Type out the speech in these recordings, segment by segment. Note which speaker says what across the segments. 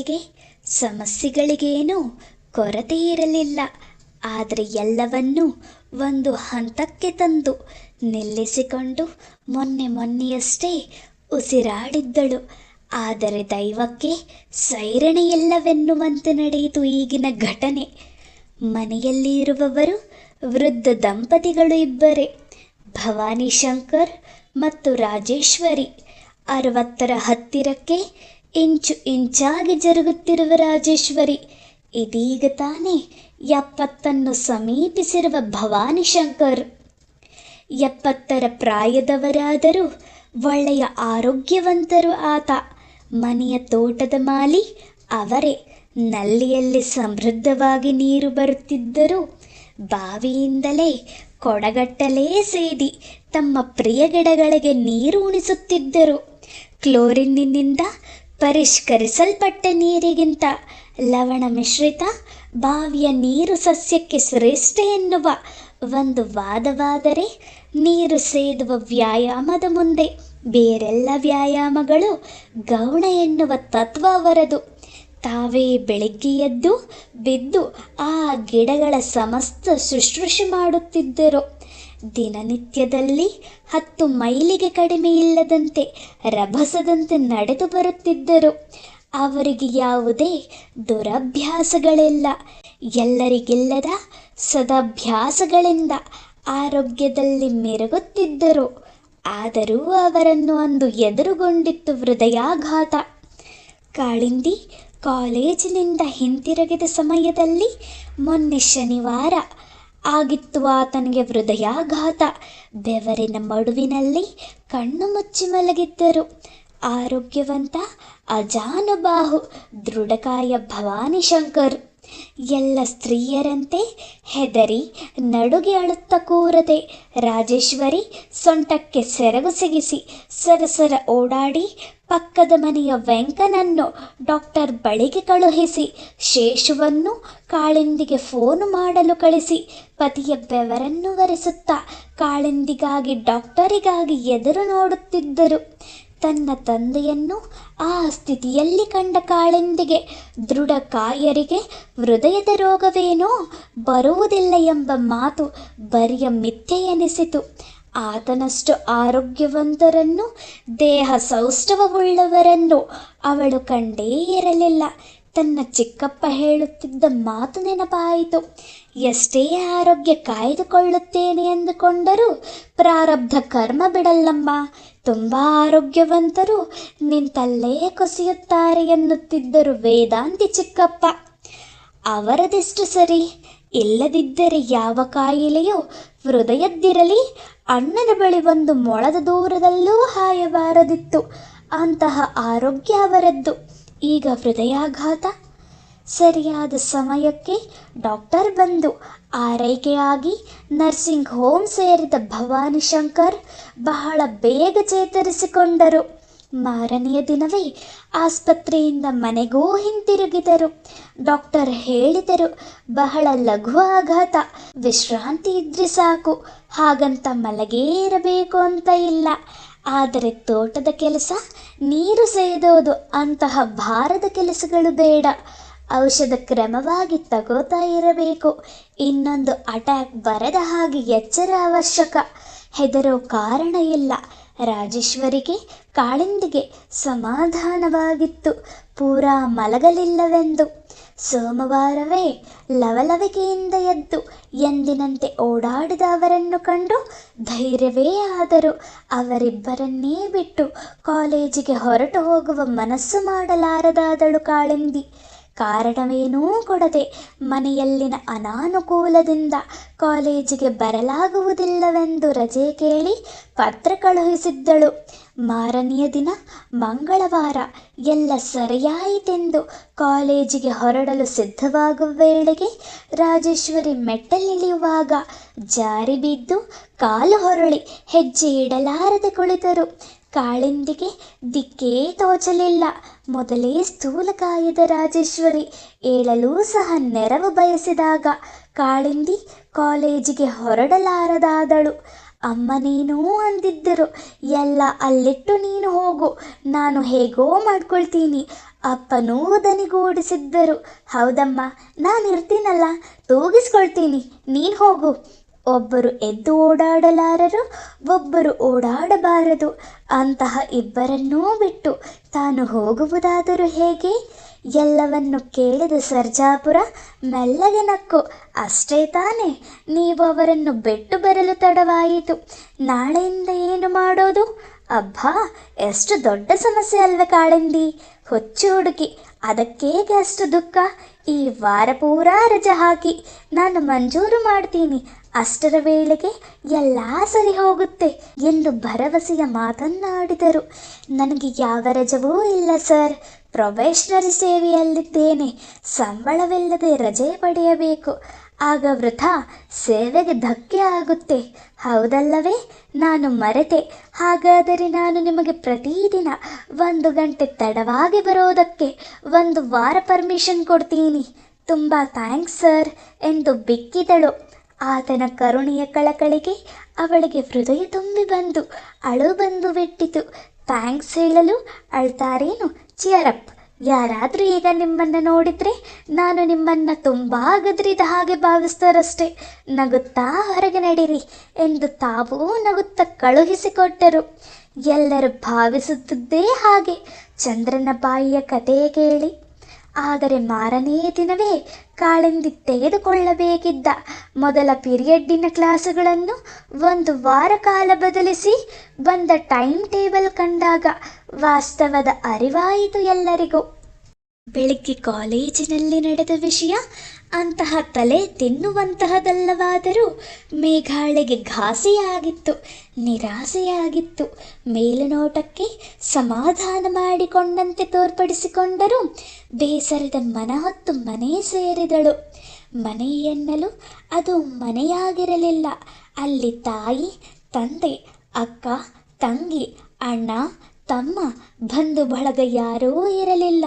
Speaker 1: ಕಾಳಿಂದಿಗೆ ಸಮಸ್ಯೆಗಳಿಗೇನೂ ಕೊರತೆ ಇರಲಿಲ್ಲ. ಆದರೆ ಎಲ್ಲವನ್ನೂ ಒಂದು ಹಂತಕ್ಕೆ ತಂದು ನಿಲ್ಲಿಸಿಕೊಂಡು ಮೊನ್ನೆಯಷ್ಟೇ ಉಸಿರಾಡಿದ್ದಳು. ಆದರೆ ದೈವಕ್ಕೆ ಸೈರಣೆಯಿಲ್ಲವೆನ್ನುವಂತೆ ನಡೆಯಿತು ಈಗಿನ ಘಟನೆ. ಮನೆಯಲ್ಲಿ ಇರುವವರು ವೃದ್ಧ ದಂಪತಿಗಳು ಇಬ್ಬರೇ, ಭವಾನಿ ಶಂಕರ್ ಮತ್ತು ರಾಜೇಶ್ವರಿ. 60ರ ಹತ್ತಿರಕ್ಕೆ ಇಂಚು ಇಂಚಾಗಿ ಜರುಗುತ್ತಿರುವ ರಾಜೇಶ್ವರಿ, ಇದೀಗ ತಾನೇ 70ನ್ನು ಸಮೀಪಿಸಿರುವ ಭವಾನಿ ಶಂಕರ್. 70ರ ಪ್ರಾಯದವರಾದರೂ ಒಳ್ಳೆಯ ಆರೋಗ್ಯವಂತರು ಆತ. ಮನೆಯ ತೋಟದ ಮಾಲಿ ಅವರೇ. ನಲ್ಲಿಯಲ್ಲಿ ಸಮೃದ್ಧವಾಗಿ ನೀರು ಬರುತ್ತಿದ್ದರೂ ಬಾವಿಯಿಂದಲೇ ಕೊಡಗಟ್ಟಲೇ ಸೇದಿ ತಮ್ಮ ಪ್ರಿಯ ಗಿಡಗಳಿಗೆ ನೀರು ಉಣಿಸುತ್ತಿದ್ದರು. ಕ್ಲೋರಿನ್ನಿಂದ ಪರಿಷ್ಕರಿಸಲ್ಪಟ್ಟ ನೀರಿಗಿಂತ ಲವಣ ಮಿಶ್ರಿತ ಬಾವಿಯ ನೀರು ಸಸ್ಯಕ್ಕೆ ಶ್ರೇಷ್ಠ ಎನ್ನುವ ಒಂದು ವಾದವಾದರೆ, ನೀರು ಸೇದುವ ವ್ಯಾಯಾಮದ ಮುಂದೆ ಬೇರೆಲ್ಲ ವ್ಯಾಯಾಮಗಳು ಗೌಣ ಎನ್ನುವ ತತ್ವ ಅವರದು. ತಾವೇ ಬೆಳಗ್ಗೆ ಎದ್ದು ಬಿದ್ದು ಆ ಗಿಡಗಳ ಸಮಸ್ತ ಶುಶ್ರೂಷೆ ಮಾಡುತ್ತಿದ್ದರು. ದಿನನಿತ್ಯದಲ್ಲಿ 10 ಮೈಲಿಗೆ ಕಡಿಮೆ ಇಲ್ಲದಂತೆ ರಭಸದಂತೆ ನಡೆದು ಬರುತ್ತಿದ್ದರು. ಅವರಿಗೆ ಯಾವುದೇ ದುರಭ್ಯಾಸಗಳಿಲ್ಲ. ಎಲ್ಲರಿಗಿಲ್ಲದ ಸದಭ್ಯಾಸಗಳಿಂದ ಆರೋಗ್ಯದಲ್ಲಿ ಮೆರುಗುತ್ತಿದ್ದರು. ಆದರೂ ಅವರನ್ನು ಅಂದು ಎದುರುಗೊಂಡಿತ್ತು ಹೃದಯಾಘಾತ. ಕಾಳಿಂದಿ ಕಾಲೇಜಿನಿಂದ ಹಿಂತಿರುಗಿದ ಸಮಯದಲ್ಲಿ ಮೊನ್ನೆ ಶನಿವಾರ ಆಗಿತ್ತು ಆತನಿಗೆ ಹೃದಯಾಘಾತ. ಬೆವರಿನ ಮಡುವಿನಲ್ಲಿ ಕಣ್ಣು ಮುಚ್ಚಿ ಮಲಗಿದ್ದರು. ಆರೋಗ್ಯವಂತ ಅಜಾನುಬಾಹು ದೃಢಕಾಯ ಭವಾನಿ ಶಂಕರ್ ಎಲ್ಲ ಸ್ತ್ರೀಯರಂತೆ ಹೆದರಿ ನಡುಗಿ ಅಳುತ್ತ ಕೂರದೆ ರಾಜೇಶ್ವರಿ ಸೊಂಟಕ್ಕೆ ಸೆರಗು ಸಿಗಿಸಿ ಸರಸರ ಓಡಾಡಿ ಪಕ್ಕದ ಮನೆಯ ವೆಂಕನನ್ನು ಡಾಕ್ಟರ್ ಬಳಿಗೆ ಕಳುಹಿಸಿ ಶೇಷುವನ್ನು ಕಾಳಿಂದಿಗೆ ಫೋನು ಮಾಡಲು ಕಳಿಸಿ ಪತಿಯ ಬೆವರನ್ನು ಒರೆಸುತ್ತಾ ಕಾಳಿಂದಿಗಾಗಿ ಡಾಕ್ಟರಿಗಾಗಿ ಎದುರು ನೋಡುತ್ತಿದ್ದರು. ತನ್ನ ತಂದೆಯನ್ನು ಆ ಸ್ಥಿತಿಯಲ್ಲಿ ಕಂಡ ಕಾಳಿಂದಿಗೆ ದೃಢ ಕಾಯರಿಗೆ ಹೃದಯದ ರೋಗವೇನೋ ಬರುವುದಿಲ್ಲ ಎಂಬ ಮಾತು ಬರಿಯ ಮಿಥ್ಯೆ ಎನಿಸಿತು. ಆತನಷ್ಟು ಆರೋಗ್ಯವಂತರನ್ನು, ದೇಹ ಸೌಷ್ಠವವುಳ್ಳವರನ್ನು ಅವಳು ಕಂಡೇ ಇರಲಿಲ್ಲ. ತನ್ನ ಚಿಕ್ಕಪ್ಪ ಹೇಳುತ್ತಿದ್ದ ಮಾತು ನೆನಪಾಯಿತು. ಎಷ್ಟೇ ಆರೋಗ್ಯ ಕಾಯ್ದುಕೊಳ್ಳುತ್ತೇನೆ ಎಂದುಕೊಂಡರೂ ಪ್ರಾರಬ್ಧ ಕರ್ಮ ಬಿಡಲ್ಲಮ್ಮ. ತುಂಬ ಆರೋಗ್ಯವಂತರು ನಿಂತಲ್ಲೇ ಕುಸಿಯುತ್ತಾರೆ ಎನ್ನುತ್ತಿದ್ದರು ವೇದಾಂತಿ ಚಿಕ್ಕಪ್ಪ. ಅವರದೆಷ್ಟು ಸರಿ. ಇಲ್ಲದಿದ್ದರೆ ಯಾವ ಕಾಯಿಲೆಯೂ ಹೃದಯದ್ದಿರಲಿ ಅಣ್ಣನ ಬಳಿ ಒಂದು ಮೊಳದ ದೂರದಲ್ಲೂ ಹಾಯಬಾರದಿತ್ತು. ಅಂತಹ ಆರೋಗ್ಯ ಅವರದ್ದು. ಈಗ ಹೃದಯಾಘಾತ. ಸರಿಯಾದ ಸಮಯಕ್ಕೆ ಡಾಕ್ಟರ್ ಬಂದು ಆರೈಕೆಯಾಗಿ ನರ್ಸಿಂಗ್ ಹೋಮ್ ಸೇರಿದ ಭವಾನಿ ಶಂಕರ್ ಬಹಳ ಬೇಗ ಚೇತರಿಸಿಕೊಂಡರು. ಮಾರನೆಯ ದಿನವೇ ಆಸ್ಪತ್ರೆಯಿಂದ ಮನೆಗೂ ಹಿಂತಿರುಗಿದರು. ಡಾಕ್ಟರ್ ಹೇಳಿದರು, ಬಹಳ ಲಘು ಆಘಾತ, ವಿಶ್ರಾಂತಿ ಇದ್ರೆ ಸಾಕು, ಹಾಗಂತ ಮಲಗೇ ಇರಬೇಕು ಅಂತ ಇಲ್ಲ. ಆದರೆ ತೋಟದ ಕೆಲಸ, ನೀರು ಸೇದೋದು ಅಂತಹ ಭಾರದ ಕೆಲಸಗಳು ಬೇಡ. ಔಷಧ ಕ್ರಮವಾಗಿ ತಗೋತಾ ಇರಬೇಕು. ಇನ್ನೊಂದು ಅಟ್ಯಾಕ್ ಬರದ ಹಾಗೆ ಎಚ್ಚರ ಅವಶ್ಯಕ. ಹೆದರೋ ಕಾರಣ ಇಲ್ಲ. ರಾಜೇಶ್ವರಿಗೆ ಕಾಳಿಂದಿಗೆ ಸಮಾಧಾನವಾಗಿತ್ತು, ಪೂರಾ ಮಲಗಲಿಲ್ಲವೆಂದು. ಸೋಮವಾರವೇ ಲವಲವಿಕೆಯಿಂದ ಎದ್ದು ಎಂದಿನಂತೆ ಓಡಾಡಿದ ಅವರನ್ನು ಕಂಡು ಧೈರ್ಯವೇ ಆದರು. ಅವರಿಬ್ಬರನ್ನೇ ಬಿಟ್ಟು ಕಾಲೇಜಿಗೆ ಹೊರಟು ಹೋಗುವ ಮನಸ್ಸು ಮಾಡಲಾರದಾದಳು ಕಾಳಿಂದಿ. ಕಾರಣವೇನೂ ಕೊಡದೆ ಮನೆಯಲ್ಲಿನ ಅನಾನುಕೂಲದಿಂದ ಕಾಲೇಜಿಗೆ ಬರಲಾಗುವುದಿಲ್ಲವೆಂದು ರಜೆ ಕೇಳಿ ಪತ್ರ ಕಳುಹಿಸಿದ್ದಳು. ಮಾರನೆಯ ದಿನ ಮಂಗಳವಾರ ಎಲ್ಲ ಸರಿಯಾಯಿತೆಂದು ಕಾಲೇಜಿಗೆ ಹೊರಡಲು ಸಿದ್ಧವಾಗುವ ವೇಳೆಗೆ ರಾಜೇಶ್ವರಿ ಮೆಟ್ಟಲಿಳಿಯುವಾಗ ಜಾರಿ ಬಿದ್ದು ಕಾಲು ಹೊರಳಿ ಹೆಜ್ಜೆ ಇಡಲಾರದೆ ಕುಳಿತರು. ಕಾಳಿಂದಿಗೆ ದಿಕ್ಕೇ ತೋಚಲಿಲ್ಲ. ಮೊದಲೇ ಸ್ಥೂಲಕಾಯದ ರಾಜೇಶ್ವರಿ ಏಳಲೂ ಸಹ ನೆರವು ಬಯಸಿದಾಗ ಕಾಳಿಂದಿ ಕಾಲೇಜಿಗೆ ಹೊರಡಲಾರದಾದಳು. ಅಮ್ಮನೇನೂ ಅಂದಿದ್ದರು, ಎಲ್ಲ ಅಲ್ಲಿಟ್ಟು ನೀನು ಹೋಗು, ನಾನು ಹೇಗೋ ಮಾಡ್ಕೊಳ್ತೀನಿ, ಅಪ್ಪನೂ ದನಿಗೂಡಿಸಿದ್ದರು. ಹೌದಮ್ಮ, ನಾನಿರ್ತೀನಲ್ಲ, ತೂಗಿಸ್ಕೊಳ್ತೀನಿ, ನೀನು ಹೋಗು. ಒಬ್ಬರು ಎದ್ದು ಓಡಾಡಲಾರರು, ಒಬ್ಬರು ಓಡಾಡಬಾರದು. ಅಂತಹ ಇಬ್ಬರನ್ನೂ ಬಿಟ್ಟು ತಾನು ಹೋಗುವುದಾದರೂ ಹೇಗೆ? ಎಲ್ಲವನ್ನು ಕೇಳಿದ ಸರ್ಜಾಪುರ ಮೆಲ್ಲಗೆ ನಕ್ಕು. ಅಷ್ಟೇ ತಾನೇ, ನೀವು ಅವರನ್ನು ಬಿಟ್ಟು ಬರಲು ತಡವಾಯಿತು. ನಾಳೆಯಿಂದ ಏನು ಮಾಡೋದು? ಅಬ್ಬಾ, ಎಷ್ಟು ದೊಡ್ಡ ಸಮಸ್ಯೆ ಅಲ್ವೇ ಕಾಳಿಂದಿ. ಹುಚ್ಚು ಹುಡುಗಿ, ಅದಕ್ಕೇಗೆ ಅಷ್ಟು ದುಃಖ? ಈ ವಾರ ಪೂರಾ ರಜೆ ಹಾಕಿ ನಾನು ಮಂಜೂರು ಮಾಡ್ತೀನಿ. ಅಷ್ಟರ ವೇಳೆಗೆ ಎಲ್ಲ ಸರಿ ಹೋಗುತ್ತೆ ಎಂದು ಭರವಸೆಯ ಮಾತನ್ನಾಡಿದರು. ನನಗೆ ಯಾವ ರಜವೂ ಇಲ್ಲ ಸರ್, ಪ್ರೊಬೇಷನರಿ ಸೇವೆಯಲ್ಲಿದ್ದೇನೆ. ಸಂಬಳವಿಲ್ಲದೆ ರಜೆ ಪಡೆಯಬೇಕು. ಆಗ ವೃಥಾ ಸೇವೆಗೆ ಧಕ್ಕೆ ಆಗುತ್ತೆ. ಹೌದಲ್ಲವೇ? ನಾನು ಮರೆತೆ. ಹಾಗಾದರೆ ನಾನು ನಿಮಗೆ ಪ್ರತಿದಿನ 1 ಗಂಟೆ ತಡವಾಗಿ ಬರೋದಕ್ಕೆ 1 ವಾರ ಪರ್ಮಿಷನ್ ಕೊಡ್ತೀನಿ. ತುಂಬ ಥ್ಯಾಂಕ್ಸ್ ಸರ್ ಎಂದು ಬಿಕ್ಕಿದಳು. ಆತನ ಕರುಣೆಯ ಕಳಕಳಿಗೆ ಅವಳಿಗೆ ಹೃದಯ ತುಂಬಿ ಬಂದು ಅಳು ಬಂದು ಬಿಟ್ಟಿತು. ಥ್ಯಾಂಕ್ಸ್ ಹೇಳಲು ಅಳ್ತಾರೇನು? ಚಿಯರಪ್. ಯಾರಾದರೂ ಈಗ ನಿಮ್ಮನ್ನು ನೋಡಿದರೆ ನಾನು ನಿಮ್ಮನ್ನು ತುಂಬ ಗದರಿದ ಹಾಗೆ ಭಾವಿಸ್ತಾರಷ್ಟೇ. ನಗುತ್ತಾ ಹೊರಗೆ ನಡೀರಿ ಎಂದು ತಾವೂ ನಗುತ್ತಾ ಕಳುಹಿಸಿಕೊಟ್ಟರು. ಎಲ್ಲರೂ ಭಾವಿಸುತ್ತಿದ್ದೇ ಹಾಗೆ. ಚಂದ್ರನ ಬಾಯಿಯ ಕತೆ ಕೇಳಿ. ಆದರೆ ಮಾರನೇ ದಿನವೇ ಕಾಳಿಂದಿ ತೆಗೆದುಕೊಳ್ಳಬೇಕಿದ್ದ ಮೊದಲ ಪೀರಿಯಡ್ಡಿನ ಕ್ಲಾಸುಗಳನ್ನು 1 ವಾರ ಕಾಲ ಬದಲಿಸಿ ಬಂದ ಟೈಮ್ ಟೇಬಲ್ ಕಂಡಾಗ ವಾಸ್ತವದ ಅರಿವಾಯಿತು ಎಲ್ಲರಿಗೂ. ಬೆಳಿಗ್ಗೆ ಕಾಲೇಜಿನಲ್ಲಿ ನಡೆದ ವಿಷಯ ಅಂತಹ ತಲೆ ತಿನ್ನುವಂತಹದಲ್ಲವಾದರೂ ಮೇಘಾಳಿಗೆ ಘಾಸಿಯಾಗಿತ್ತು, ನಿರಾಸೆಯಾಗಿತ್ತು. ಮೇಲುನೋಟಕ್ಕೆ ಸಮಾಧಾನ ಮಾಡಿಕೊಂಡಂತೆ ತೋರ್ಪಡಿಸಿಕೊಂಡರೂ ಬೇಸರದ ಮನ ಹೊತ್ತು ಮನೆ ಸೇರಿದಳು. ಮನೆ ಎನ್ನಲು ಅದು ಮನೆಯಾಗಿರಲಿಲ್ಲ. ಅಲ್ಲಿ ತಾಯಿ, ತಂದೆ, ಅಕ್ಕ, ತಂಗಿ, ಅಣ್ಣ, ತಮ್ಮ, ಬಂಧು ಬಳಗ ಯಾರೂ ಇರಲಿಲ್ಲ.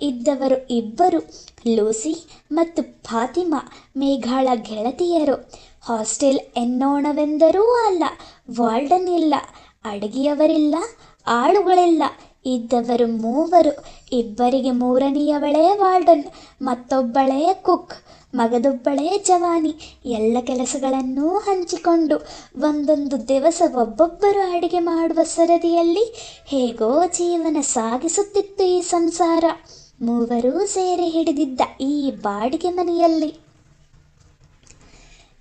Speaker 1: ಇದ್ದವರು ಇಬ್ಬರು, ಲೂಸಿ ಮತ್ತು ಫಾತಿಮಾ, ಮೇಘಾಳ ಗೆಳತಿಯರು. ಹಾಸ್ಟೆಲ್ ಎನ್ನೋಣವೆಂದರೂ ಅಲ್ಲ. ವಾರ್ಡನ್ ಇಲ್ಲ, ಅಡುಗೆಯವರಿಲ್ಲ, ಆಳುಗಳಿಲ್ಲ. ಇದ್ದವರು 3. ಇಬ್ಬರಿಗೆ 3ನೆಯವಳೇ ವಾರ್ಡನ್, ಮತ್ತೊಬ್ಬಳೇ ಕುಕ್, ಮಗದೊಬ್ಬಳೇ ಜವಾನಿ. ಎಲ್ಲ ಕೆಲಸಗಳನ್ನೂ ಹಂಚಿಕೊಂಡು ಒಂದೊಂದು ದಿವಸ ಒಬ್ಬೊಬ್ಬರು ಅಡಿಗೆ ಮಾಡುವ ಸರದಿಯಲ್ಲಿ ಹೇಗೋ ಜೀವನ ಸಾಗಿಸುತ್ತಿತ್ತು ಈ ಸಂಸಾರ. 3 ಸೇರಿ ಹಿಡಿದಿದ್ದ ಈ ಬಾಡಿಗೆ ಮನೆಯಲ್ಲಿ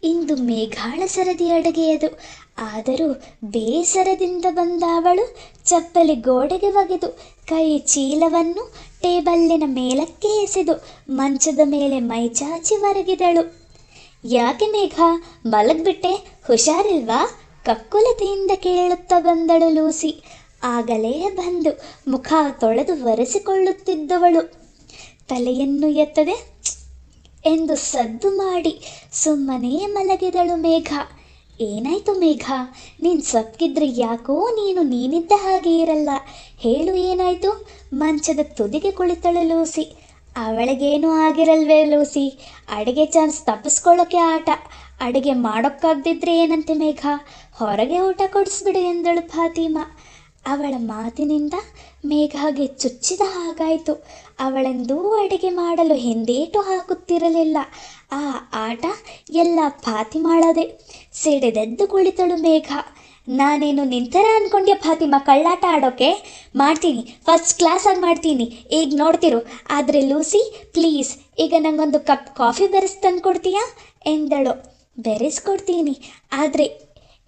Speaker 1: ಇಂದು ಮೇಘಾಳ ಸರದಿ ಅಡುಗೆಯದು. ಆದರೂ ಬೇಸರದಿಂದ ಬಂದ ಅವಳು ಚಪ್ಪಲಿ ಗೋಡೆಗೆ ಒಗೆದು ಕೈ ಚೀಲವನ್ನು ಟೇಬಲ್ಲಿನ ಮೇಲಕ್ಕೆ ಎಸೆದು ಮಂಚದ ಮೇಲೆ ಮೈಚಾಚಿ ಒರಗಿದಳು. ಯಾಕೆ ಮೇಘ, ಮಲಗ್ಬಿಟ್ಟೆ? ಹುಷಾರಿಲ್ವಾ? ಕಕ್ಕುಲತೆಯಿಂದ ಕೇಳುತ್ತಾ ಬಂದಳು ಲೂಸಿ. ಆಗಲೇ ಬಂದು ಮುಖ ತೊಳೆದು ಒರೆಸಿಕೊಳ್ಳುತ್ತಿದ್ದವಳು ತಲೆಯನ್ನು ಎತ್ತದೆ ಎಂದು ಸದ್ದು ಮಾಡಿ ಸುಮ್ಮನೆ ಮಲಗಿದಳು ಮೇಘ. ಏನಾಯ್ತು ಮೇಘ? ನೀನು ಸಪ್ಕಿದ್ರೆ ಯಾಕೋ ನೀನಿದ್ದ ಹಾಗೆ ಇರಲ್ಲ. ಹೇಳು, ಏನಾಯ್ತು? ಮಂಚದ ತುದಿಗೆ ಕುಳಿತಳು ಲೂಸಿ. ಅವಳಿಗೇನೂ ಆಗಿರಲ್ವೇ ಲೂಸಿ, ಅಡುಗೆ ಚಾನ್ಸ್ ತಪ್ಪಿಸ್ಕೊಳ್ಳೋಕೆ ಆಟ. ಅಡುಗೆ ಮಾಡೋಕ್ಕಾಗದಿದ್ರೆ ಏನಂತೆ ಮೇಘ, ಹೊರಗೆ ಊಟ ಕೊಡಿಸ್ಬಿಡು ಎಂದಳು ಫಾತಿಮಾ. ಅವಳ ಮಾತಿನಿಂದ ಮೇಘಾಗೆ ಚುಚ್ಚಿದ ಹಾಗಾಯಿತು. ಅವಳೆಂದೂ ಅಡುಗೆ ಮಾಡಲು ಹಿಂದೇಟು ಹಾಕುತ್ತಿರಲಿಲ್ಲ. ಆ ಆಟ ಎಲ್ಲ ಫಾತಿಮಾಳದೆ. ಸಿಡಿದೆದ್ದು ಕುಳಿತಳು ಮೇಘ. ನಾನೇನು ನಿಂತರ ಅಂದ್ಕೊಂಡ್ಯ ಫಾತಿಮಾ ಕಳ್ಳಾಟ ಆಡೋಕೆ? ಮಾಡ್ತೀನಿ, ಫಸ್ಟ್ ಕ್ಲಾಸಾಗಿ ಮಾಡ್ತೀನಿ, ಈಗ ನೋಡ್ತಿರು. ಆದರೆ ಲೂಸಿ ಪ್ಲೀಸ್, ಈಗ ನನಗೊಂದು ಕಪ್ ಕಾಫಿ ಬೆರೆಸ್ತಂದ್ಕೊಡ್ತೀಯಾ ಎಂದಳು. ಬೆರೆಸ್ಕೊಡ್ತೀನಿ, ಆದರೆ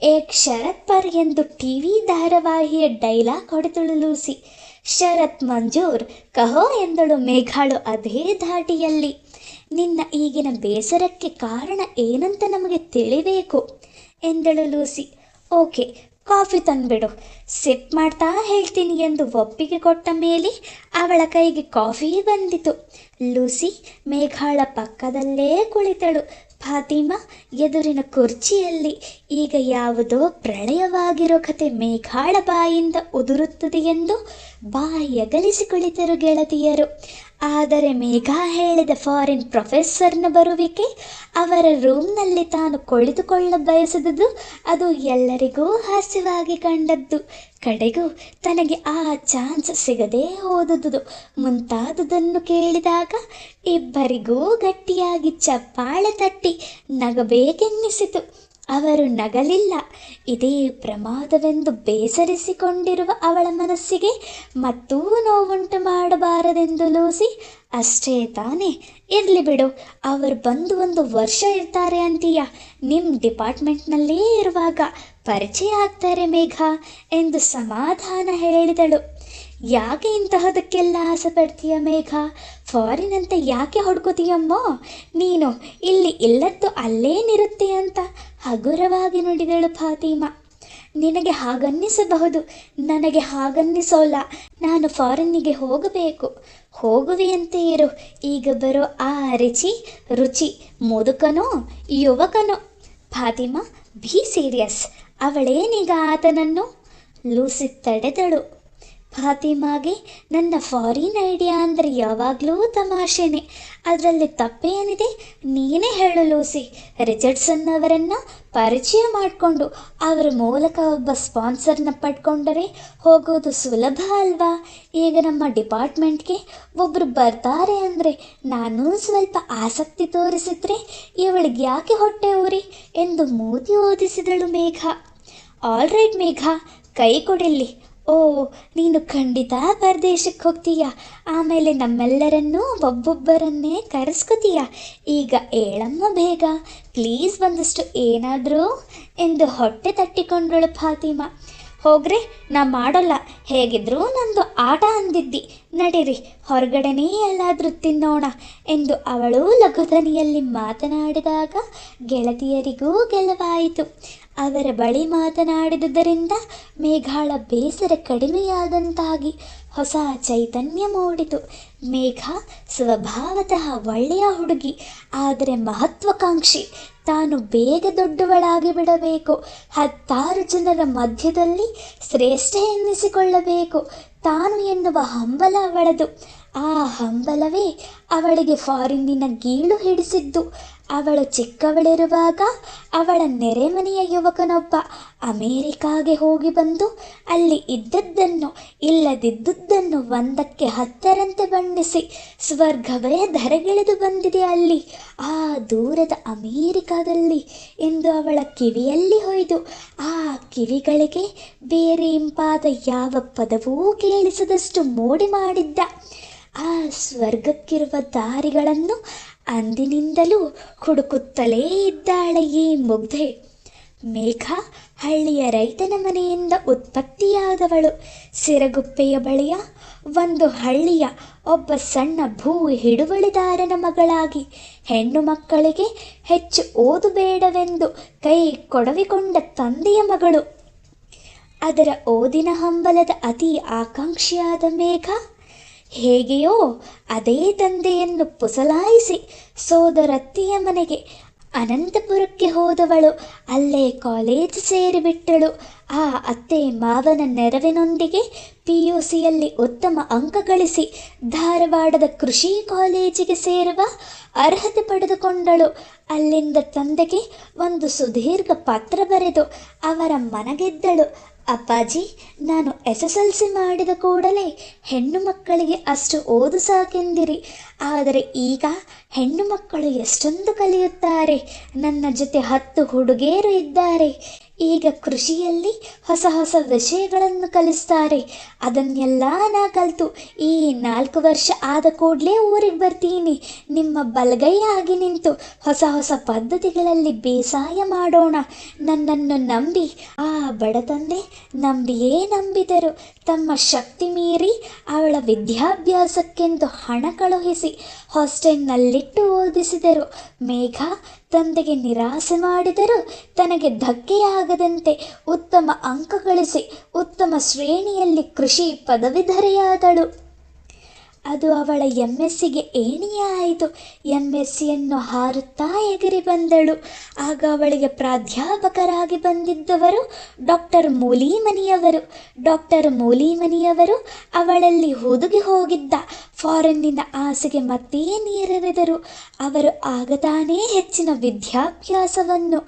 Speaker 1: ಏಕ್ ಶರತ್ ಪರ್ ಎಂದು ಟಿವಿ ಧಾರಾವಾಹಿಯ ಡೈಲಾಗ್ ಹೊಡೆದಳು ಲೂಸಿ. ಶರತ್ ಮಂಜೂರ್ ಕಹೋ ಎಂದಳು ಮೇಘಾಳು ಅದೇ ಧಾಟಿಯಲ್ಲಿ. ನಿನ್ನ ಈಗಿನ ಬೇಸರಕ್ಕೆ ಕಾರಣ ಏನಂತ ನಮಗೆ ತಿಳಿಬೇಕು ಎಂದಳು ಲೂಸಿ. ಓಕೆ, ಕಾಫಿ ತಂದುಬಿಡು, ಸಿಪ್ ಮಾಡ್ತಾ ಹೇಳ್ತೀನಿ ಎಂದು ಒಪ್ಪಿಗೆ ಕೊಟ್ಟ ಮೇಲೆ ಅವಳ ಕೈಗೆ ಕಾಫಿ ಬಂದಿತು. ಲೂಸಿ ಮೇಘಾಳ ಪಕ್ಕದಲ್ಲೇ ಕುಳಿತಳು. ಫಾತಿಮಾ ಎದುರಿನ ಕುರ್ಚಿಯಲ್ಲಿ. ಈಗ ಯಾವುದೋ ಪ್ರಳಯವಾಗಿರೋ ಕತೆ ಮೇಘಾಳ ಬಾಯಿಂದ ಉದುರುತ್ತದೆ ಎಂದು ಬಾಯಗಲಿಸಿ ಕುಳಿತರು ಗೆಳತಿಯರು. ಆದರೆ ಮೇಘ ಹೇಳಿದ ಫಾರಿನ್ ಪ್ರೊಫೆಸರ್ನ ಬರುವಿಕೆ, ಅವರ ರೂಮ್ನಲ್ಲಿ ತಾನು ಕುಳಿತುಕೊಳ್ಳ ಬಯಸಿದುದು, ಅದು ಎಲ್ಲರಿಗೂ ಹಾಸ್ಯವಾಗಿ ಕಂಡದ್ದು. ಕಡೆಗೂ ತನಗೆ ಆ ಚಾನ್ಸ್ ಸಿಗದೇ ಹೋದುದು ಮುಂತಾದುದನ್ನು ಕೇಳಿದಾಗ ಇಬ್ಬರಿಗೂ ಗಟ್ಟಿಯಾಗಿ ಚಪ್ಪಾಳೆ ತಟ್ಟಿ ನಗಬೇಕೆನ್ನಿಸಿತು. ಅವರು ನಗಲಿಲ್ಲ. ಇದೇ ಪ್ರಮಾದವೆಂದು ಬೇಸರಿಸಿಕೊಂಡಿರುವ ಅವಳ ಮನಸ್ಸಿಗೆ ಮತ್ತೂ ನೋವುಂಟು ಮಾಡಬಾರದೆಂದು ಲೂಸಿ, ಅಷ್ಟೇ ತಾನೇ, ಇರಲಿ ಬಿಡು, ಅವರು ಬಂದು 1 ವರ್ಷ ಇರ್ತಾರೆ ಅಂತೀಯ, ನಿಮ್ಮ ಡಿಪಾರ್ಟ್ಮೆಂಟ್ನಲ್ಲೇ ಇರುವಾಗ ಪರಿಚಯ ಆಗ್ತಾರೆ ಮೇಘ ಎಂದು ಸಮಾಧಾನ ಹೇಳಿದಳು. ಯಾಕೆ ಇಂತಹದಕ್ಕೆಲ್ಲ ಆಸೆ ಪಡ್ತೀಯ ಮೇಘ? ಫಾರಿನ್ ಅಂತ ಯಾಕೆ ಹುಡ್ಕೋತೀಯಮ್ಮೋ ನೀನು? ಇಲ್ಲಿ ಇಲ್ಲದ್ದು ಅಲ್ಲೇನಿರುತ್ತೆ ಅಂತ ಹಗುರವಾಗಿ ನುಡಿದಳು ಫಾತಿಮಾ. ನಿನಗೆ ಹಾಗನ್ನಿಸಬಹುದು, ನನಗೆ ಹಾಗನ್ನಿಸೋಲ್ಲ. ನಾನು ಫಾರಿನ್ನಿಗೆ ಹೋಗಬೇಕು. ಹೋಗುವೆಯಂತೆ ಇರು. ಈಗ ಬರೋ ಆ ರುಚಿ ಮುದುಕನೋ ಯುವಕನೋ? Fatima, be serious. ಅವಳೇನೀಗ ಆತನನ್ನು? ಲೂಸಿ ತಡೆದಳು. ಫಾತಿಮಾಗೆ ನನ್ನ ಫಾರಿನ್ ಐಡಿಯಾ ಅಂದರೆ ಯಾವಾಗಲೂ ತಮಾಷೆನೆ. ಅದರಲ್ಲಿ ತಪ್ಪೇನಿದೆ? ನೀನೇ ಹೇಳು ಲೂಸಿ. ರಿಚರ್ಡ್ಸನ್ ಅವರನ್ನು ಪರಿಚಯ ಮಾಡಿಕೊಂಡು ಅವರ ಮೂಲಕ ಒಬ್ಬ ಸ್ಪಾನ್ಸರ್ನ ಪಡ್ಕೊಂಡರೆ ಹೋಗೋದು ಸುಲಭ ಅಲ್ವಾ? ಈಗ ನಮ್ಮ ಡಿಪಾರ್ಟ್ಮೆಂಟ್ಗೆ ಒಬ್ಬರು ಬರ್ತಾರೆ ಅಂದರೆ ನಾನು ಸ್ವಲ್ಪ ಆಸಕ್ತಿ ತೋರಿಸಿದ್ರೆ ಇವಳಿಗೆ ಯಾಕೆ ಹೊಟ್ಟೆ ಊರಿ ಎಂದು ಮೂತಿ ಓದಿಸಿದಳು ಮೇಘ. ಆಲ್ ರೈಟ್ ಮೇಘ, ಕೈ ಕೊಡಿಲ್ಲಿ. ಓ, ನೀನು ಖಂಡಿತ ಪರದೇಶಕ್ಕೆ ಹೋಗ್ತೀಯ, ಆಮೇಲೆ ನಮ್ಮೆಲ್ಲರನ್ನೂ ಒಬ್ಬೊಬ್ಬರನ್ನೇ ಕರೆಸ್ಕೊತೀಯ. ಈಗ ಏಳಮ್ಮ ಬೇಗ, ಪ್ಲೀಸ್ ಒಂದಷ್ಟು ಏನಾದರೂ ಎಂದು ಹೊಟ್ಟೆ ತಟ್ಟಿಕೊಂಡಳು ಫಾತಿಮಾ. ಹೋಗ್ರೆ, ನಾ ಮಾಡೋಲ್ಲ, ಹೇಗಿದ್ರೂ ನಂದು ಆಟ ಅಂದಿದ್ದಿ, ನಡೀರಿ ಹೊರಗಡೆನೇ ಎಲ್ಲಾದರೂ ತಿನ್ನೋಣ ಎಂದು ಅವಳು ಲಘುಧನಿಯಲ್ಲಿ ಮಾತನಾಡಿದಾಗ ಗೆಳತಿಯರಿಗೂ ಗೆಲುವಾಯಿತು. ಅವರ ಬಳಿ ಮಾತನಾಡಿದುದರಿಂದ ಮೇಘಾಳ ಬೇಸರ ಕಡಿಮೆಯಾದಂತಾಗಿ ಹೊಸ ಚೈತನ್ಯ ಮೂಡಿತು. ಮೇಘ ಸ್ವಭಾವತಃ ಒಳ್ಳೆಯ ಹುಡುಗಿ, ಆದರೆ ಮಹತ್ವಾಕಾಂಕ್ಷಿ. ತಾನು ಬೇಗ ದೊಡ್ಡವಳಾಗಿ ಬಿಡಬೇಕು, 10 ಜನರ ಮಧ್ಯದಲ್ಲಿ ಶ್ರೇಷ್ಠ ಎನ್ನಿಸಿಕೊಳ್ಳಬೇಕು, ತಾನು ಎನ್ನುವ ಹಂಬಲ ಅವಳದು. ಆ ಹಂಬಲವೇ ಅವಳಿಗೆ ಫಾರಿನ್ನಿನ ಗೀಳು ಹಿಡಿಸಿದ್ದು. ಅವಳು ಚಿಕ್ಕವಳಿರುವಾಗ ಅವಳ ನೆರೆಮನೆಯ ಯುವಕನೊಬ್ಬ ಅಮೇರಿಕಾಗೆ ಹೋಗಿ ಬಂದು ಅಲ್ಲಿ ಇದ್ದದ್ದನ್ನು ಇಲ್ಲದಿದ್ದುದನ್ನು 1ಕ್ಕೆ 10ರಂತೆ ಬಣ್ಣಿಸಿ ಸ್ವರ್ಗವೇ ಧರೆಗಿಳಿದು ಬಂದಿದೆ ಅಲ್ಲಿ, ಆ ದೂರದ ಅಮೇರಿಕಾದಲ್ಲಿ ಎಂದು ಅವಳ ಕಿವಿಯಲ್ಲಿ ಹೊಯ್ದು ಆ ಕಿವಿಗಳಿಗೆ ಬೇರೆ ಇಂಪಾದ ಯಾವ ಪದವೂ ಕೇಳಿಸದಷ್ಟು ಮೋಡಿ ಮಾಡಿದ್ದ. ಆ ಸ್ವರ್ಗಕ್ಕಿರುವ ದಾರಿಗಳನ್ನು ಅಂದಿನಿಂದಲೂ ಹುಡುಕುತ್ತಲೇ ಇದ್ದಾಳೆ ಈ ಮುಗ್ಧೆ. ಮೇಘ ಹಳ್ಳಿಯ ರೈತನ ಮನೆಯಿಂದ ಉತ್ಪತ್ತಿಯಾದವಳು. ಸಿರಗುಪ್ಪೆಯ ಬಳಿಯ ಒಂದು ಹಳ್ಳಿಯ ಒಬ್ಬ ಸಣ್ಣ ಭೂ ಹಿಡುವಳಿದಾರನ ಮಗಳಾಗಿ ಹೆಣ್ಣು ಮಕ್ಕಳಿಗೆ ಹೆಚ್ಚು ಓದು ಬೇಡವೆಂದು ಕೈ ಕೊಡವಿಕೊಂಡ ತಂದೆಯ ಮಗಳು. ಅದರ ಓದಿನ ಹಂಬಲದ ಅತಿ ಆಕಾಂಕ್ಷಿಯಾದ ಮೇಘ ಹೇಗೆಯೋ ಅದೇ ತಂದೆಯನ್ನು ಪುಸಲಾಯಿಸಿ ಸೋದರತ್ತೆಯ ಮನೆಗೆ ಅನಂತಪುರಕ್ಕೆ ಹೋದವಳು. ಅಲ್ಲೇ ಕಾಲೇಜ್ ಸೇರಿಬಿಟ್ಟಳು. ಆ ಅತ್ತೆ ಮಾವನ ನೆರವಿನೊಂದಿಗೆ PUCಯಲ್ಲಿ ಉತ್ತಮ ಅಂಕ ಗಳಿಸಿ ಧಾರವಾಡದ ಕೃಷಿ ಕಾಲೇಜಿಗೆ ಸೇರುವ ಅರ್ಹತೆ ಪಡೆದುಕೊಂಡಳು. ಅಲ್ಲಿಂದ ತಂದೆಗೆ ಒಂದು ಸುದೀರ್ಘ ಪತ್ರ ಬರೆದು ಅವರ ಮನಗೆದ್ದಳು. ಅಪ್ಪಾಜಿ, ನಾನು SSLC ಮಾಡಿದ ಕೂಡಲೇ ಹೆಣ್ಣು ಮಕ್ಕಳಿಗೆ ಅಷ್ಟು ಓದು ಸಾಕೆಂದಿರಿ, ಆದರೆ ಈಗ ಹೆಣ್ಣು ಮಕ್ಕಳು ಎಷ್ಟೊಂದು ಕಲಿಯುತ್ತಾರೆ. ನನ್ನ ಜೊತೆ 10 ಹುಡುಗಿಯರು ಇದ್ದಾರೆ. ಈಗ ಕೃಷಿಯಲ್ಲಿ ಹೊಸ ಹೊಸ ವಿಷಯಗಳನ್ನು ಕಲಿಸ್ತಾರೆ. ಅದನ್ನೆಲ್ಲ ನಾ ಕಲಿತು ಈ 4 ವರ್ಷ ಆದ ಕೂಡಲೇ ಊರಿಗೆ ಬರ್ತೀನಿ. ನಿಮ್ಮ ಬಲಗೈ ಆಗಿ ನಿಂತು ಹೊಸ ಹೊಸ ಪದ್ಧತಿಗಳಲ್ಲಿ ಬೇಸಾಯ ಮಾಡೋಣ. ನನ್ನನ್ನು ನಂಬಿ. ಆ ಬಡ ತಂದೆ ನಂಬಿಯೇ ನಂಬಿದರು. ತಮ್ಮ ಶಕ್ತಿ ಮೀರಿ ಅವಳ ವಿದ್ಯಾಭ್ಯಾಸಕ್ಕೆಂದು ಹಣ ಕಳುಹಿಸಿ ಹಾಸ್ಟೆಲ್ನಲ್ಲಿಟ್ಟು ಓದಿಸಿದರು. ಮೇಘ ತಂದೆಗೆ ನಿರಾಸೆ ಮಾಡಿದರೂ ತನಗೆ ಧಕ್ಕೆಯಾಗದಂತೆ ಉತ್ತಮ ಅಂಕ ಗಳಿಸಿ ಉತ್ತಮ ಶ್ರೇಣಿಯಲ್ಲಿ ಕೃಷಿ ಪದವೀಧರೆಯಾದಳು. ಅದು ಅವಳ MScಗೆ ಏಣಿಯೇ ಆಯಿತು. MScಯನ್ನು ಹಾರುತ್ತಾ ಎಗರಿ ಬಂದಳು. ಆಗ ಅವಳಿಗೆ ಪ್ರಾಧ್ಯಾಪಕರಾಗಿ ಬಂದಿದ್ದವರು ಡಾಕ್ಟರ್ ಮೂಲಿಮನಿಯವರು. ಡಾಕ್ಟರ್ ಮೂಲಿಮನಿಯವರು ಅವಳಲ್ಲಿ ಹುದುಗಿ ಹೋಗಿದ್ದ ಫಾರಿನ್ನಿನ ಆಸೆಗೆ ಮತ್ತೆ ನೀರೆರೆದರು. ಅವರು ಆಗತಾನೇ ಹೆಚ್ಚಿನ ವಿದ್ಯಾಭ್ಯಾಸವನ್ನು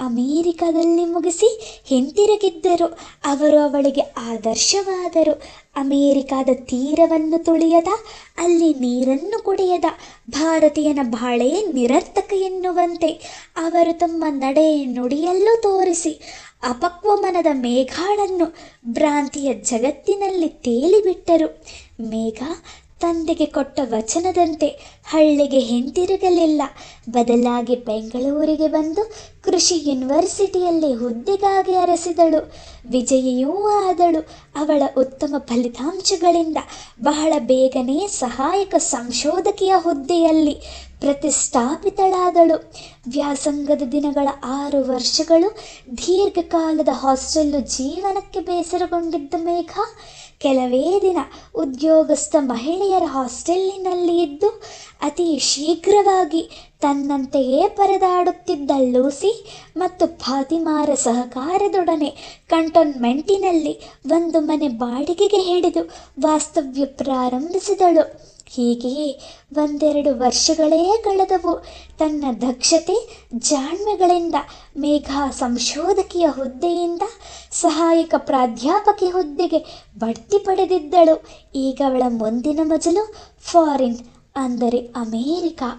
Speaker 1: ಅಮೇರಿಕಾದಲ್ಲಿ ಮುಗಿಸಿ ಹಿಂತಿರುಗಿದ್ದರು. ಅವರು ಅವಳಿಗೆ ಆದರ್ಶವಾದರು. ಅಮೇರಿಕಾದ ತೀರವನ್ನು ತುಳಿಯದ, ಅಲ್ಲಿ ನೀರನ್ನು ಕುಡಿಯದ ಭಾರತೀಯನ ಬಾಳೆ ನಿರರ್ಥಕ ಎನ್ನುವಂತೆ ಅವರು ತಮ್ಮ ನಡೆ ನುಡಿಯಲ್ಲೂ ತೋರಿಸಿ ಅಪಕ್ವ ಮನದ ಮೇಘಾಳನ್ನು ಭ್ರಾಂತಿಯ ಜಗತ್ತಿನಲ್ಲಿ ತೇಲಿಬಿಟ್ಟರು. ಮೇಘ ತಂದೆಗೆ ಕೊಟ್ಟ ವಚನದಂತೆ ಹಳ್ಳಿಗೆ ಹಿಂತಿರುಗಲಿಲ್ಲ. ಬದಲಾಗಿ ಬೆಂಗಳೂರಿಗೆ ಬಂದು ಕೃಷಿ ಯೂನಿವರ್ಸಿಟಿಯಲ್ಲಿ ಹುದ್ದೆಗಾಗಿ ಅರಸಿದಳು. ವಿಜಯಿಯೂ ಆದಳು. ಅವಳ ಉತ್ತಮ ಫಲಿತಾಂಶಗಳಿಂದ ಬಹಳ ಬೇಗನೆ ಸಹಾಯಕ ಸಂಶೋಧಕಿಯ ಹುದ್ದೆಯಲ್ಲಿ ಪ್ರತಿಷ್ಠಾಪಿತಳಾದಳು. ವ್ಯಾಸಂಗದ ದಿನಗಳ 6 ವರ್ಷಗಳು ದೀರ್ಘಕಾಲದ ಹಾಸ್ಟೆಲ್ಲು ಜೀವನಕ್ಕೆ ಬೇಸರಗೊಂಡಿದ್ದ ಮೇಘ ಕೆಲವೇ ದಿನ ಉದ್ಯೋಗಸ್ಥ ಮಹಿಳೆಯರ ಹಾಸ್ಟೆಲ್ಲಿನಲ್ಲಿ ಇದ್ದು ಅತಿ ಶೀಘ್ರವಾಗಿ ತನ್ನಂತೆಯೇ ಪರದಾಡುತ್ತಿದ್ದ ಲೂಸಿ ಮತ್ತು ಫಾತಿಮಾರ ಸಹಕಾರದೊಡನೆ ಕಂಟೋನ್ಮೆಂಟಿನಲ್ಲಿ ಒಂದು ಮನೆ ಬಾಡಿಗೆಗೆ ಹಿಡಿದು ವಾಸ್ತವ್ಯ ಪ್ರಾರಂಭಿಸಿದಳು. ಹೀಗೆಯೇ 1-2 ವರ್ಷಗಳೇ ಕಳೆದವು. ತನ್ನ ದಕ್ಷತೆ ಜಾಣ್ಮೆಗಳಿಂದ ಮೇಘ ಸಂಶೋಧಕಿಯ ಹುದ್ದೆಯಿಂದ ಸಹಾಯಕ ಪ್ರಾಧ್ಯಾಪಕಿ ಹುದ್ದೆಗೆ ಬಡ್ತಿ ಪಡೆದಿದ್ದಳು. ಈಗ ಅವಳ ಮುಂದಿನ ಮಜಲು ಫಾರಿನ್, ಅಂದರೆ ಅಮೇರಿಕಾ.